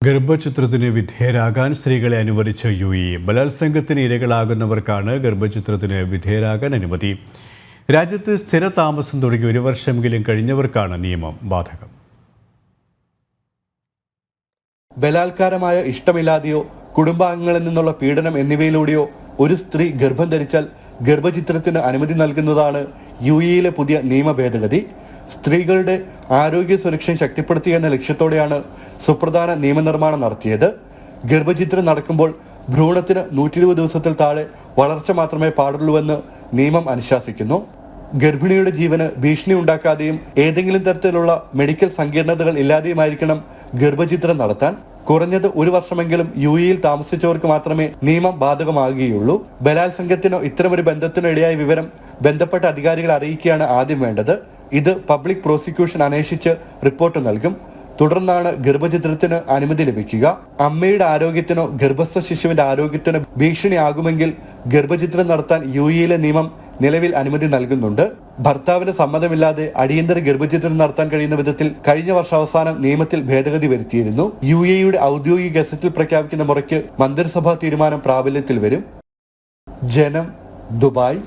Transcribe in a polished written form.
ഗർഭചിത്രത്തിന് വിധേയരാകാൻ സ്ത്രീകളെ അനുവദിച്ച UAE. ബലാത്സംഗത്തിന് ഇരകളാകുന്നവർക്കാണ് ഗർഭചിത്രത്തിന് വിധേയരാകാൻ അനുമതി. രാജ്യത്ത് സ്ഥിര താമസം തുടങ്ങി 1 വർഷമെങ്കിലും കഴിഞ്ഞവർക്കാണ് നിയമം ബാധകം. ബലാത്കാരമായ ഇഷ്ടമില്ലാതെയോ കുടുംബാംഗങ്ങളിൽ നിന്നുള്ള പീഡനം എന്നിവയിലൂടെയോ ഒരു സ്ത്രീ ഗർഭം ധരിച്ചാൽ ഗർഭചിത്രത്തിന് അനുമതി നൽകുന്നതാണ് UAEയിലെ പുതിയ നിയമ ഭേദഗതി. സ്ത്രീകളുടെ ആരോഗ്യ സുരക്ഷ ശക്തിപ്പെടുത്തുക എന്ന ലക്ഷ്യത്തോടെയാണ് സുപ്രധാന നിയമനിർമ്മാണം നടത്തിയത്. ഗർഭചിത്രം നടക്കുമ്പോൾ ഭ്രൂണത്തിന് 120 ദിവസത്തിൽ താഴെ വളർച്ച മാത്രമേ പാടുള്ളൂവെന്ന് നിയമം അനുശാസിക്കുന്നു. ഗർഭിണിയുടെ ജീവന് ഭീഷണി ഉണ്ടാക്കാതെയും ഏതെങ്കിലും തരത്തിലുള്ള മെഡിക്കൽ സങ്കീർണതകൾ ഇല്ലാതെയുമായിരിക്കണം ഗർഭചിത്രം നടത്താൻ. കുറഞ്ഞത് 1 വർഷമെങ്കിലും UAEയിൽ താമസിച്ചവർക്ക് മാത്രമേ നിയമം ബാധകമാകുകയുള്ളൂ. ബലാത്സംഗത്തിനോ ഇത്തരമൊരു ബന്ധത്തിനോ ഇടയായ വിവരം ബന്ധപ്പെട്ട അധികാരികളെ അറിയിക്കുകയാണ് ആദ്യം വേണ്ടത്. ഇത് പബ്ലിക് പ്രോസിക്യൂഷൻ അന്വേഷിച്ച് റിപ്പോർട്ട് നൽകും. തുടർന്നാണ് ഗർഭചിത്രത്തിന് അനുമതി ലഭിക്കുക. അമ്മയുടെ ആരോഗ്യത്തിനോ ഗർഭസ്ഥ ശിശുവിന്റെ ആരോഗ്യത്തിനോ ഭീഷണിയാകുമെങ്കിൽ ഗർഭചിത്രം നടത്താൻ UAEയിലെ നിയമം നിലവിൽ അനുമതി നൽകുന്നുണ്ട്. ഭർത്താവിന്റെ സമ്മതമില്ലാതെ അടിയന്തര ഗർഭചിത്രം നടത്താൻ കഴിയുന്ന വിധത്തിൽ കഴിഞ്ഞ വർഷാവസാനം നിയമത്തിൽ ഭേദഗതി വരുത്തിയിരുന്നു. UAEയുടെ ഔദ്യോഗിക ഗസറ്റിൽ പ്രഖ്യാപിക്കുന്ന മുറയ്ക്ക് മന്ത്രിസഭാ തീരുമാനം പ്രാബല്യത്തിൽ വരും. ജനം, ദുബായ്.